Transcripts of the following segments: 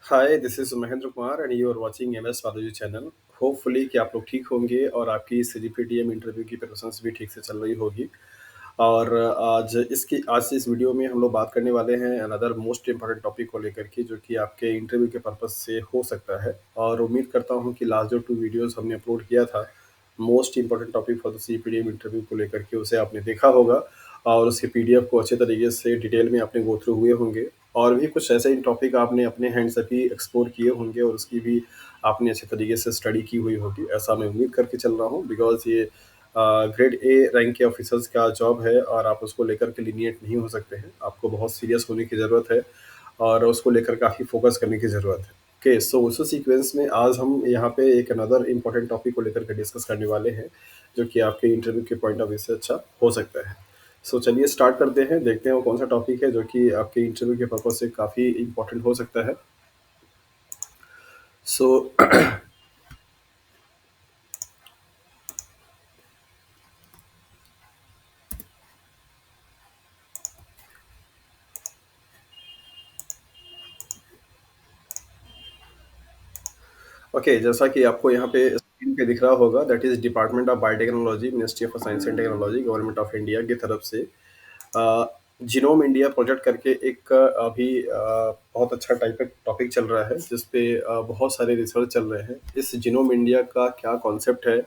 Hi, this is Mahendra Kumar and you are watching MS Paduji channel. Hopefully कि आप लोग ठीक होंगे और आपकी सीजीपीटीएम इंटरव्यू की प्रिपरेशंस भी ठीक से चल रही होगी। और आज इस वीडियो में हम लोग बात करने वाले हैं अनदर मोस्ट इम्पोर्टेंट टॉपिक को लेकर के, जो कि आपके इंटरव्यू के पर्पस से हो सकता है। और उम्मीद करता हूँ कि लास्ट जो 2 वीडियोज़ हमने अपलोड किया था, most important topic for the CPTM interview को लेकर के, उसे आपने देखा होगा और उसके पीडीएफ को अच्छे तरीके से डिटेल में आपने गो थ्रू हुए होंगे। और भी कुछ ऐसे ही टॉपिक आपने अपने हैंड से भी एक्सप्लोर किए होंगे और उसकी भी आपने अच्छे तरीके से स्टडी की हुई होगी, ऐसा मैं उम्मीद करके चल रहा हूँ। बिकॉज़ ये ग्रेड ए रैंक के ऑफिसर्स का जॉब है और आप उसको लेकर के लीनिएंट नहीं हो सकते हैं। आपको बहुत सीरियस होने की ज़रूरत है और उसको लेकर काफ़ी फोकस करने की ज़रूरत है। ओके, सो उसी सीक्वेंस में आज हम यहाँ पे एक अनदर इम्पोर्टेंट टॉपिक को लेकर के डिस्कस करने वाले हैं, जो कि आपके इंटरव्यू के पॉइंट ऑफ व्यू से अच्छा हो सकता है। सो चलिए स्टार्ट करते हैं, देखते हैं वो कौन सा टॉपिक है जो कि आपके इंटरव्यू के पर्पज से काफ़ी इम्पोर्टेंट हो सकता है। सो ओके, जैसा कि आपको यहाँ पे स्क्रीन पे दिख रहा होगा, that is department of biotechnology, ministry of science and technology, government of India की तरफ से जीनोम इंडिया प्रोजेक्ट करके एक अभी बहुत अच्छा टाइप टॉपिक चल रहा है, जिस पे बहुत सारे रिसर्च चल रहे हैं। इस जीनोम इंडिया का क्या कॉन्सेप्ट है,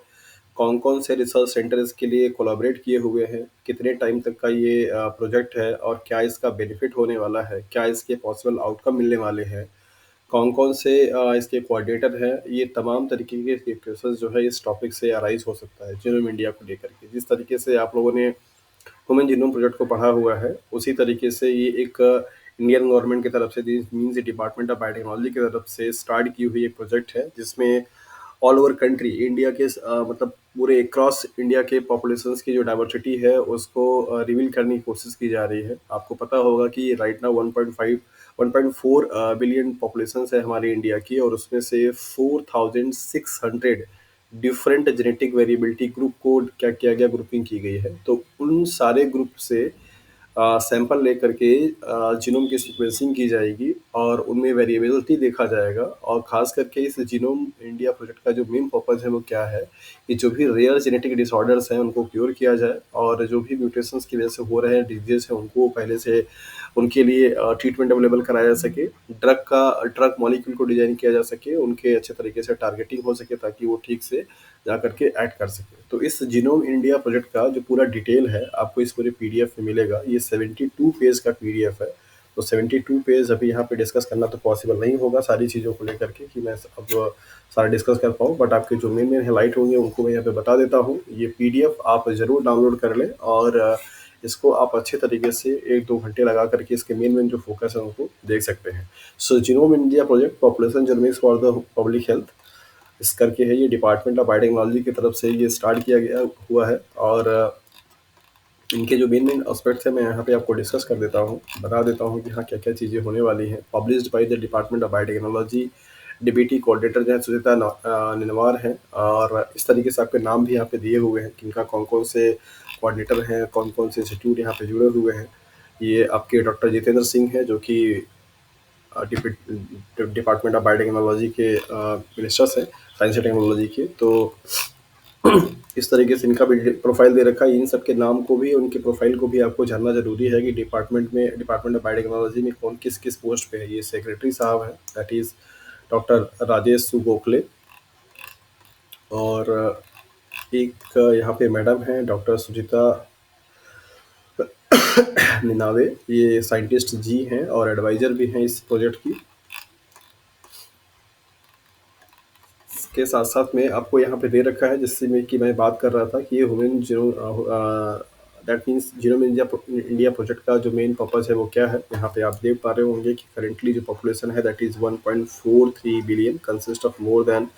कौन कौन से रिसर्च सेंटर इसके लिए कोलैबोरेट किए हुए हैं, कितने टाइम तक का ये प्रोजेक्ट है और क्या इसका बेनिफिट होने वाला है, क्या इसके पॉसिबल आउटकम मिलने वाले हैं, कौन-कौन से इसके कोऑर्डिनेटर हैं, ये तमाम तरीके के क्वेश्चंस जो है इस टॉपिक से अराइज़ हो सकता है, जीनोम इंडिया को लेकर के। जिस तरीके से आप लोगों ने ह्यूमन जीनोम प्रोजेक्ट को पढ़ा हुआ है, उसी तरीके से ये एक इंडियन गवर्नमेंट की तरफ से, this means department of biotechnology की तरफ से स्टार्ट की हुई एक प्रोजेक्ट है, जिसमें ऑल ओवर कंट्री इंडिया के मतलब पूरे अक्रॉस इंडिया के पॉपुलेशंस की जो डाइवर्सिटी है उसको रिवील करने की कोशिश की जा रही है। आपको पता होगा कि राइट नाउ 1.5 1.4 बिलियन पॉपुलेशन है हमारी इंडिया की, और उसमें से 4600 डिफरेंट जेनेटिक वेरिएबिलिटी ग्रुप को क्या किया गया, ग्रुपिंग की गई है। तो उन सारे ग्रुप से सैंपल लेकर के जीनोम की सीक्वेंसिंग की जाएगी और उनमें वेरिएबिलिटी देखा जाएगा। और खास करके इस जीनोम इंडिया प्रोजेक्ट का जो मेन पर्पज़ है वो क्या है, कि जो भी रेयर जेनेटिक डिसऑर्डर्स हैं उनको क्योर किया जाए, और जो भी म्यूटेशंस की वजह से हो रहे हैं डिजीज़ हैं उनको पहले से उनके लिए ट्रीटमेंट अवेलेबल कराया जा सके, ड्रग मॉलिक्यूल को डिज़ाइन किया जा सके, उनके अच्छे तरीके से टारगेटिंग हो सके ताकि वो ठीक से जा करके एक्ट कर सके। तो इस जीनोम इंडिया प्रोजेक्ट का जो पूरा डिटेल है आपको इस पूरे पीडीएफ में मिलेगा। ये 72 पेज का पीडीएफ है। तो 72 पेज अभी यहाँ पे डिस्कस करना तो पॉसिबल नहीं होगा सारी चीज़ों को लेकर के, कि मैं अब सारा डिस्कस कर पाऊँ, बट आपके जो मेन मेन हाईलाइट होंगे उनको मैं यहाँ पे बता देता हूँ। ये पीडीएफ आप ज़रूर डाउनलोड कर लें और इसको आप अच्छे तरीके से 1-2 घंटे लगा करके इसके मेन मेन जो फोकस है उनको देख सकते हैं। So genome India project population genomics for the public health, इस करके है, ये डिपार्टमेंट ऑफ बायोटेक्नोलॉजी की तरफ से ये स्टार्ट किया गया हुआ है। और इनके जो मेन मेन एस्पेक्ट्स हैं मैं यहाँ पे आपको डिस्कस कर देता हूँ, बता देता हूँ कि हाँ क्या क्या चीज़ें होने वाली हैं। Published by the department of biotechnology, DBT coordinator जो है सुचिता निनवार हैं, और इस तरीके से आपके नाम भी यहाँ पे दिए हुए हैं कि इनका कौन कौन से कोऑर्डिनेटर हैं, कौन कौन से इंस्टीट्यूट यहाँ पे जुड़े हुए हैं। ये आपके डॉक्टर जितेंद्र सिंह हैं, जो कि डिपार्टमेंट ऑफ बायोटेक्नोलॉजी के मिनिस्टर्स हैं, साइंस एंड टेक्नोलॉजी के। तो इस तरीके से इनका भी प्रोफाइल दे रखा है। इन सब के नाम को भी, उनके प्रोफाइल को भी आपको जानना ज़रूरी है कि डिपार्टमेंट ऑफ बायोटेक्नोलॉजी में कौन किस किस पोस्ट पे है। ये सेक्रेटरी साहब हैं, दैट इज़ डॉक्टर राजेश सुगोखले, और एक यहाँ पे मैडम हैं डॉक्टर सुचिता निनावे, ये साइंटिस्ट जी हैं और एडवाइज़र भी हैं इस प्रोजेक्ट की। के साथ साथ में आपको यहाँ पे दे रखा है, जिससे में कि मैं बात कर रहा था कि ये human genome that means genome India project का जो मेन पर्पज़ है वो क्या है। यहाँ पे आप देख पा रहे होंगे कि करेंटली जो पॉपुलेशन है that is 1.43 billion, consist of more than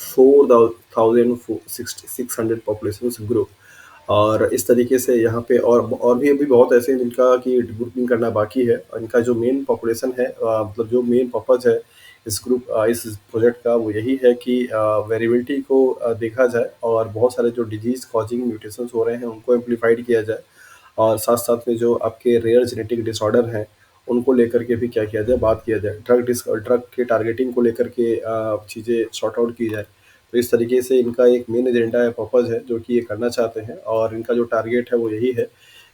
4600 population group. और इस तरीके से यहाँ पे और भी अभी बहुत ऐसे हैं जिनका कि ग्रुपिंग करना बाकी है। और इनका जो मेन पॉपुलेशन है, मतलब जो मेन पर्पज़ है इस प्रोजेक्ट का, वो यही है कि वेरिएबिलिटी को देखा जाए और बहुत सारे जो डिजीज़ कॉजिंग म्यूटेशंस हो रहे हैं उनको एम्प्लीफाइड किया जाए, और साथ-साथ में जो आपके रेयर जेनेटिक डिसऑर्डर हैं उनको लेकर के भी क्या किया जाए, बात किया जाए। ड्रग के टारगेटिंग को लेकर के चीज़ें सॉर्ट आउट की जाए। तो इस तरीके से इनका एक मेन एजेंडा है, पर्पज़ है, जो कि ये करना चाहते हैं, और इनका जो टारगेट है वो यही है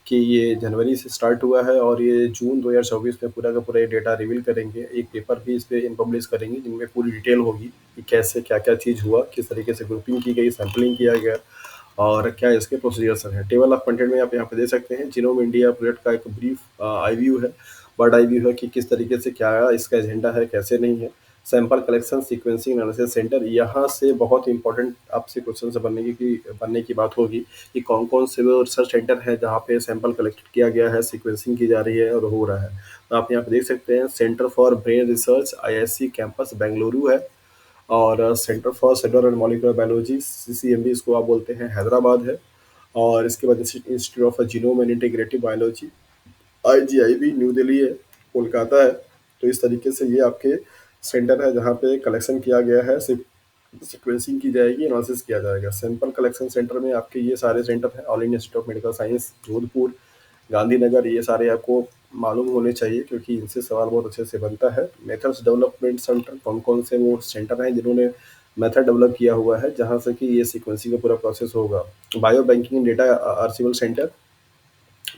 कि ये जनवरी से स्टार्ट हुआ है और ये जून 2024 में पूरा का पूरा ये डेटा रिवील करेंगे। एक पेपर भी इस पे इन पब्लिश करेंगे जिनमें पूरी डिटेल होगी कि कैसे क्या-क्या चीज़ हुआ, किस तरीके से ग्रुपिंग की गई, सैंपलिंग किया गया और क्या इसके प्रोसीजर्स हैं। टेबल ऑफ कंटेंट में आप यहाँ पे देख सकते हैं, जीनोम इंडिया प्रोजेक्ट का एक ब्रीफ आई-व्यू है, बर्ड आई-व्यू है कि किस तरीके से क्या इसका एजेंडा है, कैसे नहीं है। Sample collection, sequencing, analysis centre, यहाँ से बहुत इंपॉर्टेंट आपसे क्वेश्चन बनने की बात होगी कि कौन-कौन से वो रिसर्च सेंटर हैं जहाँ पे सैंपल कलेक्ट किया गया है, सीक्वेंसिंग की जा रही है और हो रहा है। तो आप यहाँ पे देख सकते हैं, centre for brain research IISc campus Bengaluru है, और centre for cellular and molecular biology CCMB इसको आप बोलते हैं, हैदराबाद है। और इसके बाद institute of genome and integrative biology IGIB new Delhi है, कोलकाता है। तो इस तरीके से ये आपके सेंटर है जहाँ पे कलेक्शन किया गया है, सीक्वेंसिंग की जाएगी, एनालिसिस किया जाएगा। सैंपल कलेक्शन सेंटर में आपके ये सारे सेंटर हैं, all India institute of medical science Jodhpur, Gandhinagar, ये सारे आपको मालूम होने चाहिए क्योंकि इनसे सवाल बहुत अच्छे से बनता है। मेथड्स डेवलपमेंट सेंटर, कौन-कौन से वो सेंटर हैं जिन्होंने मेथड डेवलप किया हुआ है जहाँ से कि ये सीक्वेंसिंग का पूरा प्रोसेस होगा। Bio banking data archival centre,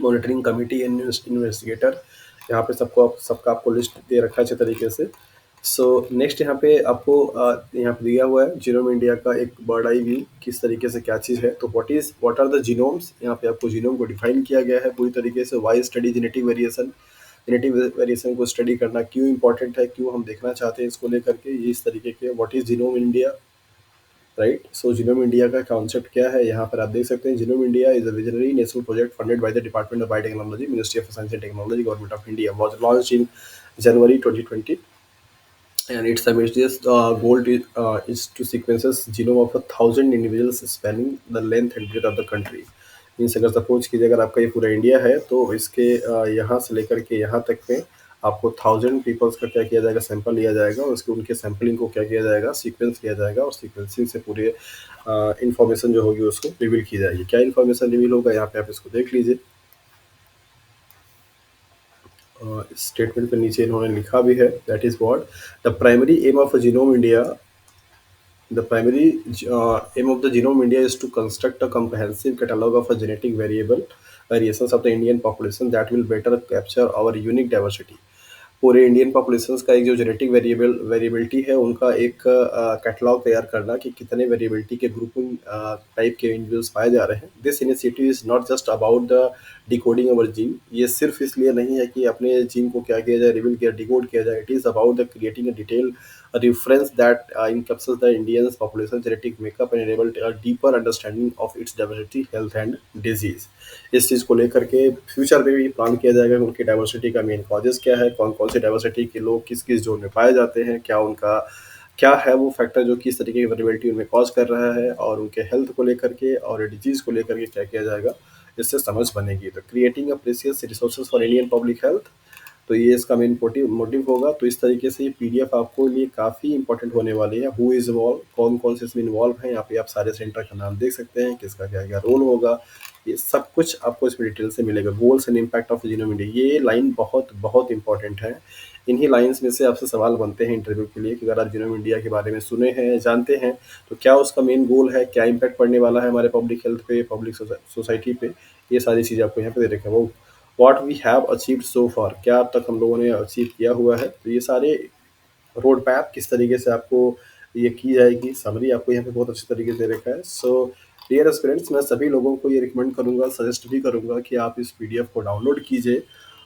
monitoring committee and investigator, यहाँ पे सबका आपको लिस्ट दे रखा है अच्छे तरीके से। सो नेक्स्ट यहाँ पे आपको यहाँ पे दिया हुआ है जीनोम इंडिया का एक बर्ड आई व्यू, किस तरीके से क्या चीज़ है। तो व्हाट आर द जीनोम्स, यहाँ पे आपको जीनोम को डिफाइन किया गया है पूरी तरीके से। Why study genetic variation, genetic variation को स्टडी करना क्यों इंपॉर्टेंट है, क्यों हम देखना चाहते हैं इसको लेकर के, ये इस तरीके के। What is genome India, right. So genome India का कॉन्सेप्ट क्या है, यहाँ पर आप देख सकते हैं। Genome India is a visionary national project funded by the department of biotechnology, ministry of science and technology, government of India, was launched in January 2020, and its ambitious is to sequences genome of 1,000 individuals spanning the length and breadth of the country। Means अगर suppose कीजिए अगर आपका ये पूरा India है तो इसके यहाँ से लेकर के यहाँ तक में आपको 1,000 पीपल्स का क्या किया जाएगा, सैंपल लिया जाएगा और उसके उनके सैंपलिंग को क्या किया जाएगा, सीक्वेंस किया जाएगा और सीक्वेंसिंग से पूरे इन्फॉर्मेशन जो होगी उसको रिवील की जाएगी। क्या इन्फॉर्मेशन रिवील होगा, यहाँ पे आप इसको देख लीजिए। स्टेटमेंट के नीचे इन्होंने लिखा भी है, that is what the primary aim of genome India. The primary aim of the Genome India is to construct a comprehensive catalog of a genetic variations of the Indian population that will better capture our unique diversity। पूरे Indian populations का एक जो genetic variability है उनका एक catalogue तैयार करना कि कितने वेरिएबिलिटी के ग्रुपिंग टाइप के इंडिविजुअल्स पाए जा रहे हैं। This initiative is not just about the decoding our gene, ये सिर्फ इसलिए नहीं है कि अपने जीन को क्या किया जाए, रिवील किया, डिकोड किया जाए। It is about the creating a detail reference that encapsulates the Indian's population genetic makeup and enable a deeper understanding of its diversity, health and disease। इस चीज़ को लेकर के फ्यूचर में भी प्लान किया जाएगा कि उनकी डाइवर्सिटी का मेन कॉजेज़ क्या है, कौन-कौन सी डाइवर्सिटी के लोग किस-किस ज़ोन में पाए जाते हैं, क्या उनका क्या है वो फैक्टर जो किस तरीके की वेरिएबिलिटी उनमें कॉज़ कर रहा है और उनके हेल्थ को लेकर के और डिजीज़ को लेकर के क्या किया जाएगा, इससे समझ बनेगी। तो creating a precious resources for Indian public health, तो ये इसका मेन मोटिव होगा। तो इस तरीके से ये पीडीएफ आपको लिए काफ़ी इंपॉर्टेंट होने वाली है। हु इज़ इन्वॉल्व, कौन-कौन से इसमें इन्वॉल्व हैं, यहाँ पे आप सारे सेंटर का नाम देख सकते हैं, किसका क्या-क्या रोल होगा, ये सब कुछ आपको इसमें डिटेल से मिलेगा। Goals and impact of genome India, ये लाइन बहुत इंपॉर्टेंट है। इन्हीं लाइन्स में से आपसे सवाल बनते हैं इंटरव्यू के लिए कि अगर आप जीनोम इंडिया के बारे में सुने हैं, जानते हैं, तो क्या उसका मेन गोल है, क्या इम्पैक्ट पड़ने वाला है हमारे पब्लिक हेल्थ पे, पब्लिक सोसाइटी पे, ये सारी चीज़ें आपको यहाँ पे दे रखे हैं। वो what we have achieved so far, क्या अब तक हम लोगों ने अचीव किया हुआ है। तो ये सारे रोड मैप किस तरीके से आपको ये की जाएगी, समरी आपको यहाँ पे बहुत अच्छे तरीके से दे रखा है। सो डियर एस्पिरेंट्स, मैं सभी लोगों को ये रिकमेंड करूँगा, सजेस्ट भी करूँगा कि आप इस पीडीएफ को डाउनलोड कीजिए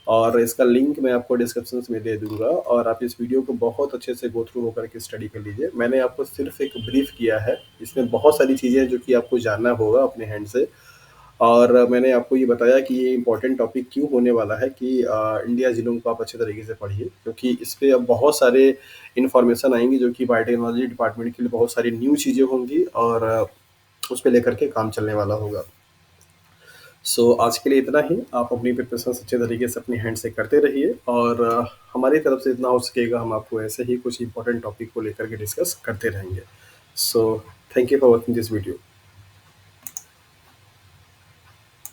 और इसका लिंक मैं आपको डिस्क्रिप्शन में दे दूँगा और आप इस वीडियो को बहुत अच्छे से गो थ्रू होकर के स्टडी कर लीजिए। मैंने आपको सिर्फ एक ब्रीफ किया है, इसमें बहुत सारी चीज़ें हैं जो कि आपको जानना होगा अपने हैंड से। और मैंने आपको ये बताया कि ये इम्पोर्टेंट टॉपिक क्यों होने वाला है कि इंडिया जीनोम को आप अच्छे तरीके से पढ़िए क्योंकि इस पे अब बहुत सारे इन्फॉर्मेशन आएंगी जो कि बायोटेक्नोलॉजी डिपार्टमेंट के लिए बहुत सारी न्यू चीज़ें होंगी और उस पे लेकर के काम चलने वाला होगा। सो आज के लिए इतना ही। आप अपनी प्रिपरेशन अच्छे तरीके से अपने हैंड से करते रहिए और हमारी तरफ से इतना हो सकेगा हम आपको ऐसे ही कुछ इंपॉर्टेंट टॉपिक को लेकर के डिस्कस करते रहेंगे। So thank you for watching this video.